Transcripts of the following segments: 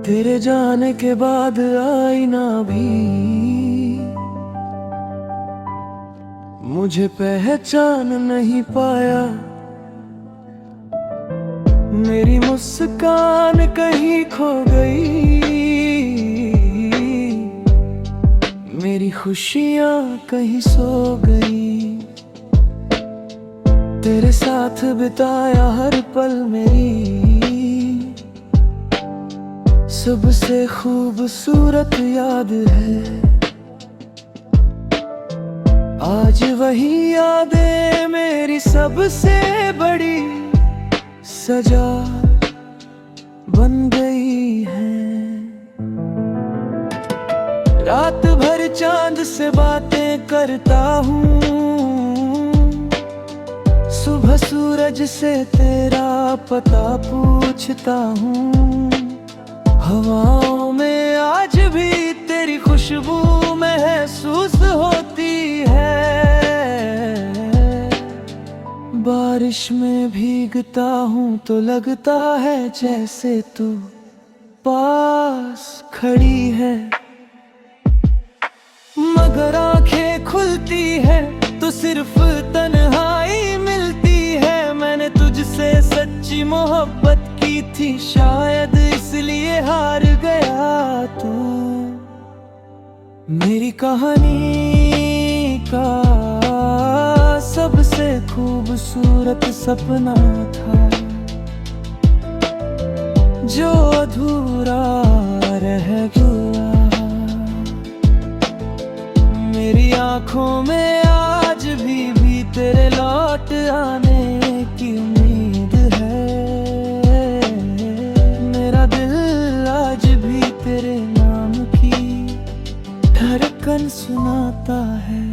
तेरे जाने के बाद आई ना भी मुझे पहचान नहीं पाया। मेरी मुस्कान कहीं खो गई, मेरी खुशियां कहीं सो गई। तेरे साथ बिताया हर पल मेरी सबसे खूबसूरत याद है। आज वही यादें मेरी सबसे बड़ी सजा बन गई है। रात भर चांद से बातें करता हूँ, सुबह सूरज से तेरा पता पूछता हूँ। हवाओं में आज भी तेरी खुशबू महसूस होती है। बारिश में भीगता हूँ तो लगता है जैसे तू पास खड़ी है। मगर आंखें खुलती है तो सिर्फ तन्हाई मिलती है। मैंने तुझसे सच्ची मोहब्बत की थी, शायद इसलिए हार गया तू। मेरी कहानी का सबसे खूबसूरत सपना था जो अधूरा रह गया। मेरी आंखों में आज भी तेरे लौट आने की उम्मीद है। मेरा दिल आज भी तेरे नाम की धड़कन सुनाता है।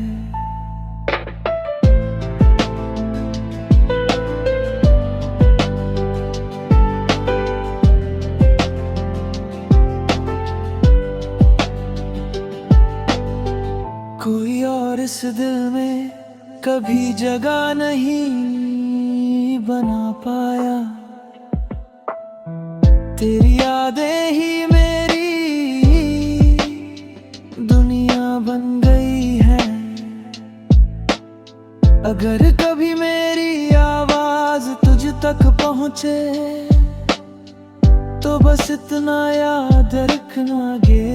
कोई और इस दिल में कभी जगह नहीं बना पाया। तेरी यादें ही मेरी दुनिया बन गई है। अगर कभी मेरी आवाज तुझ तक पहुंचे तो बस इतना याद रखना गे,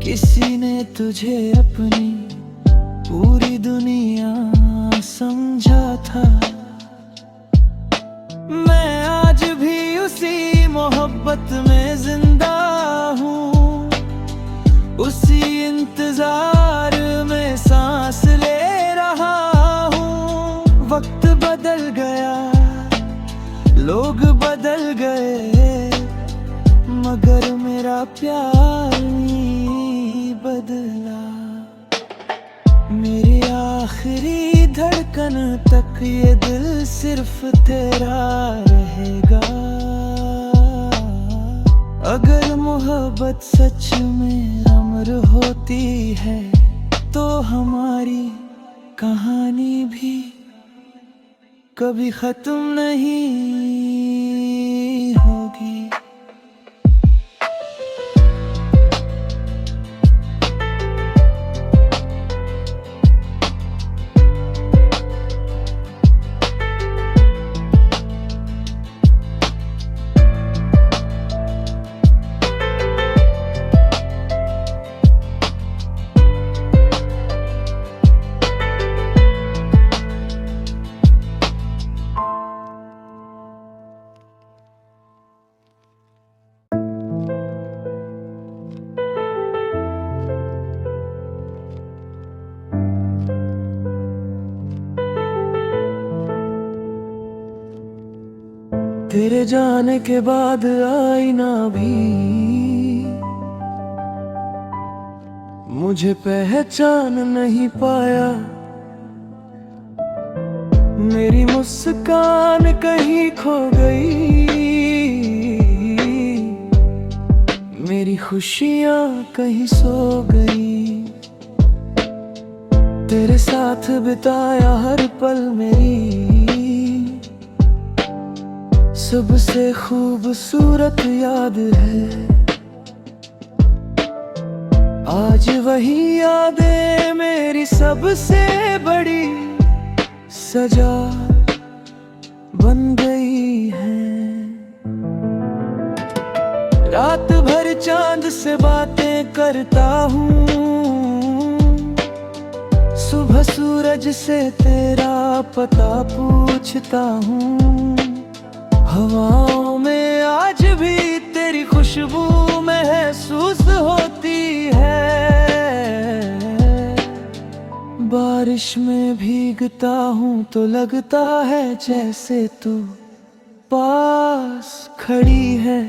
किसी ने तुझे अपनी पूरी दुनिया समझा था। मैं आज भी उसी मोहब्बत में जिंदा हूँ, उसी इंतजार में सांस ले रहा हूँ। वक्त बदल गया, लोग बदल गए, मगर मेरा प्यार नहीं बदला। मेरी आखिरी धड़कन तक ये दिल सिर्फ तेरा रहेगा। अगर मोहब्बत सच में अमर होती है तो हमारी कहानी भी कभी खत्म नहीं होगी। तेरे जाने के बाद आई ना भी मुझे पहचान नहीं पाया। मेरी मुस्कान कहीं खो गई, मेरी खुशियां कहीं सो गई। तेरे साथ बिताया हर पल मेरी सबसे खूबसूरत याद है आज वही यादें मेरी सबसे बड़ी सजा बन गई है। रात भर चांद से बातें करता हूँ, सुबह सूरज से तेरा पता पूछता हूँ। हवाओं में आज भी तेरी खुशबू महसूस होती है। बारिश में भीगता हूँ तो लगता है जैसे तू पास खड़ी है।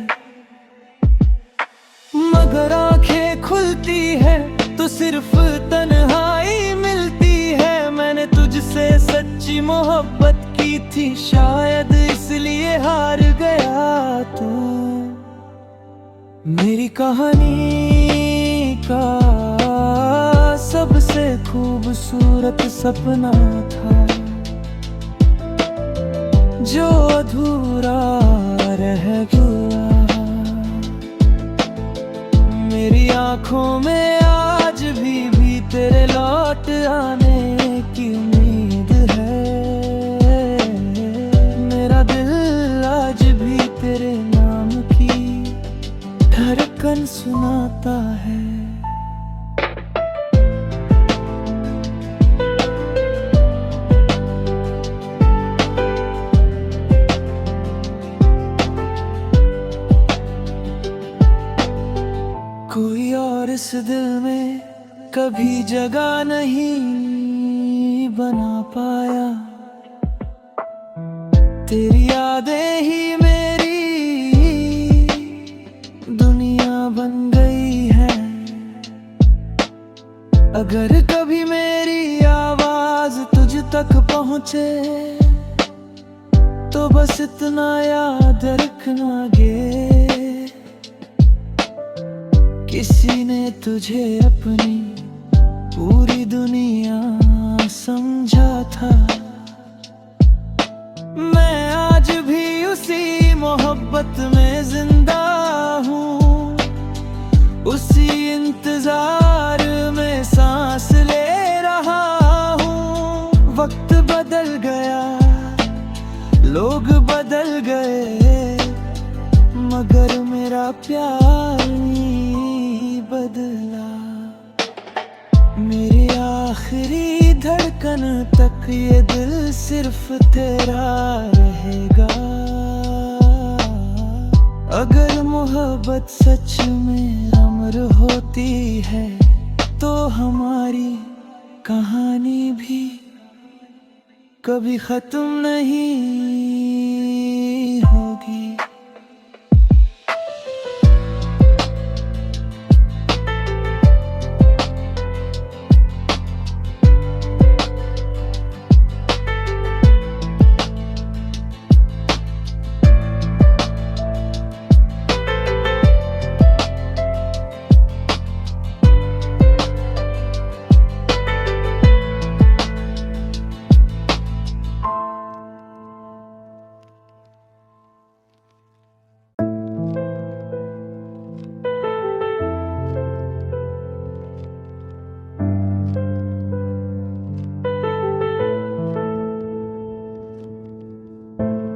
मगर आंखें खुलती है तो सिर्फ तन्हाई मिलती है। मैंने तुझसे सच्ची मोहब्बत की थी, शायद इसलिए हार गया तू। मेरी कहानी का सबसे खूबसूरत सपना था जो अधूरा रह गया। मेरी आँखों में आज भी तेरे लौट आने की उम्मीद है। मेरा दिल आज भी तेरे नाम की धड़कन सुनाता है। कोई और इस दिल में कभी जगह नहीं बना पाया। तेरी यादें ही मेरी दुनिया बन गई है। अगर कभी मेरी आवाज तुझ तक पहुंचे तो बस इतना याद रखना गे, किसी ने तुझे अपनी पूरी दुनिया समझा था। मैं आज भी उसी मोहब्बत में जिंदा हूँ, उसी इंतजार में सांस ले रहा हूँ। वक्त बदल गया, लोग बदल गए, मगर मेरा प्यार नहीं बदला। मेरी आखिरी धड़कन तक ये दिल सिर्फ तेरा रहेगा। अगर मोहब्बत सच में अमर होती है तो हमारी कहानी भी कभी खत्म नहीं होगी।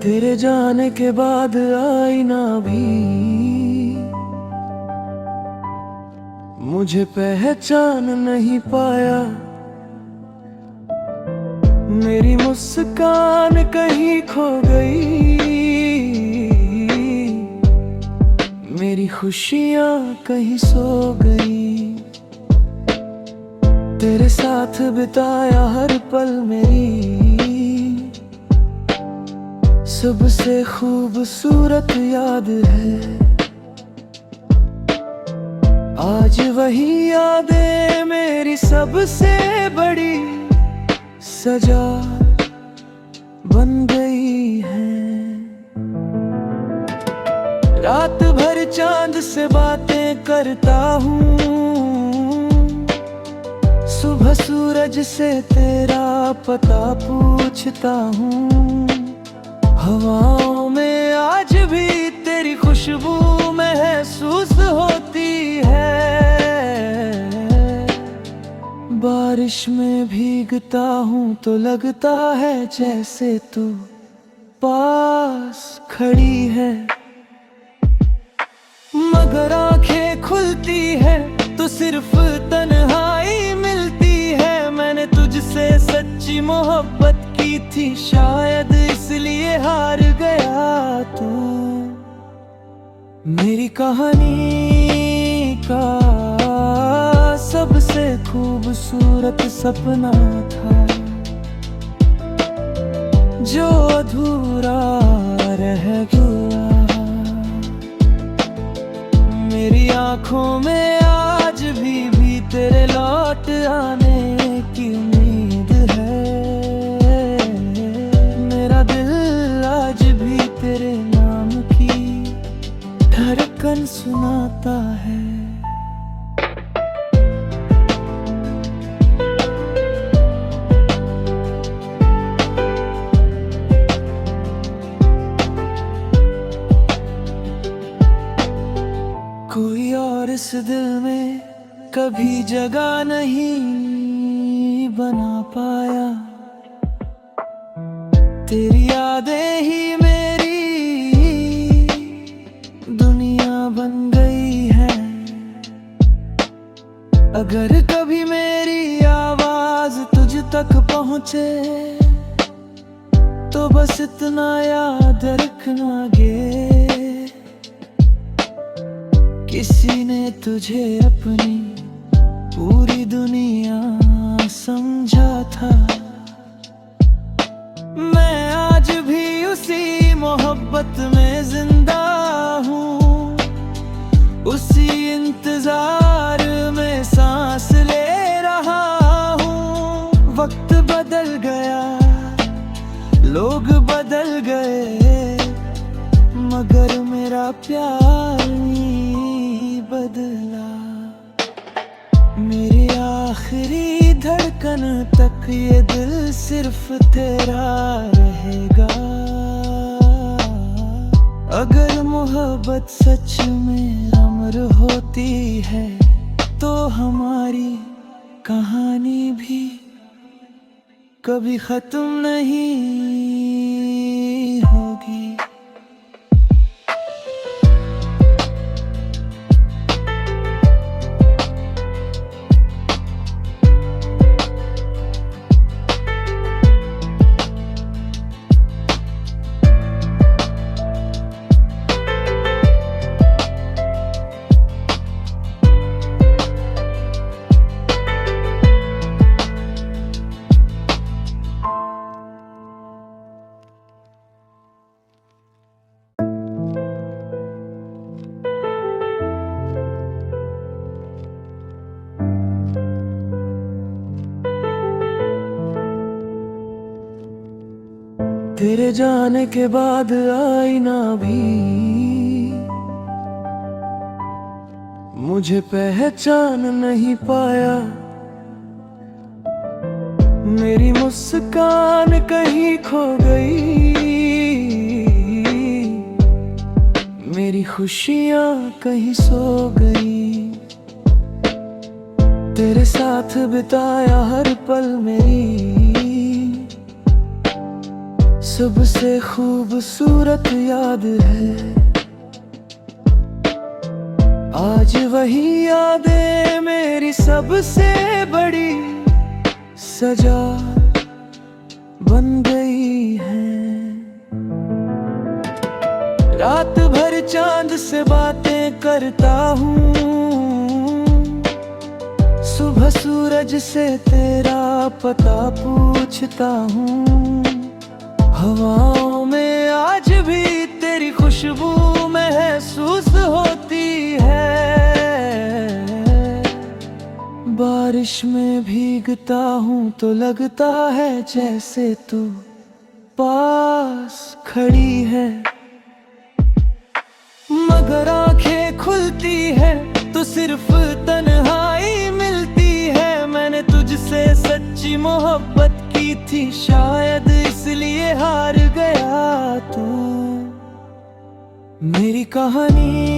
तेरे जाने के बाद आईना भी मुझे पहचान नहीं पाया। मेरी मुस्कान कहीं खो गई, मेरी खुशियाँ कहीं सो गई। तेरे साथ बिताया हर पल मेरी सबसे खूबसूरत याद है। आज वही यादें मेरी सबसे बड़ी सजा बन गई है। रात भर चांद से बातें करता हूँ, सुबह सूरज से तेरा पता पूछता हूँ। हवाओं में आज भी तेरी खुशबू महसूस होती है। बारिश में भीगता हूँ तो लगता है जैसे तू पास खड़ी है। मगर आंखें खुलती है तो सिर्फ तन्हाई मिलती है। मैंने तुझसे सच्ची मोहब्बत की थी, शायद इसलिए हार गया तू। मेरी कहानी का सबसे खूबसूरत सपना था जो अधूरा रह गया। मेरी आंखों में आज भी तेरे लौट आने की उम्मीद है। मेरा दिल आज भी तेरे नाम की धड़कन सुनाता है। कोई और इस दिल में कभी जगह नहीं बना पाया। तेरी यादें ही मेरी दुनिया बन गई है। अगर कभी मेरी आवाज तुझ तक पहुंचे तो बस इतना याद रखना गे, किसी ने तुझे अपनी पूरी दुनिया समझा था। मैं आज भी उसी मोहब्बत में जिंदा हूँ, उसी इंतजार में सांस ले रहा हूँ। वक्त बदल गया, लोग बदल गए, मगर मेरा प्यार नहीं बदला। मेरी आखिरी धड़कन तक ये दिल सिर्फ तेरा रहेगा। अगर मोहब्बत सच में अमर होती है तो हमारी कहानी भी कभी खत्म नहीं होगी। तेरे जाने के बाद आईना भी मुझे पहचान नहीं पाया। मेरी मुस्कान कहीं खो गई, मेरी खुशियां कहीं सो गई। तेरे साथ बिताया हर पल मेरी सबसे खूबसूरत याद है। आज वही यादें मेरी सबसे बड़ी सजा बन गई है। रात भर चांद से बातें करता हूँ, सुबह सूरज से तेरा पता पूछता हूँ। हवाओं में आज भी तेरी खुशबू महसूस होती है। बारिश में भीगता हूँ तो लगता है जैसे तू पास खड़ी है। मगर आंखें खुलती है तो सिर्फ तन्हाई मिलती है। मैंने तुझसे सच्ची मोहब्बत की थी, शायद इसलिए हार गया तू। मेरी कहानी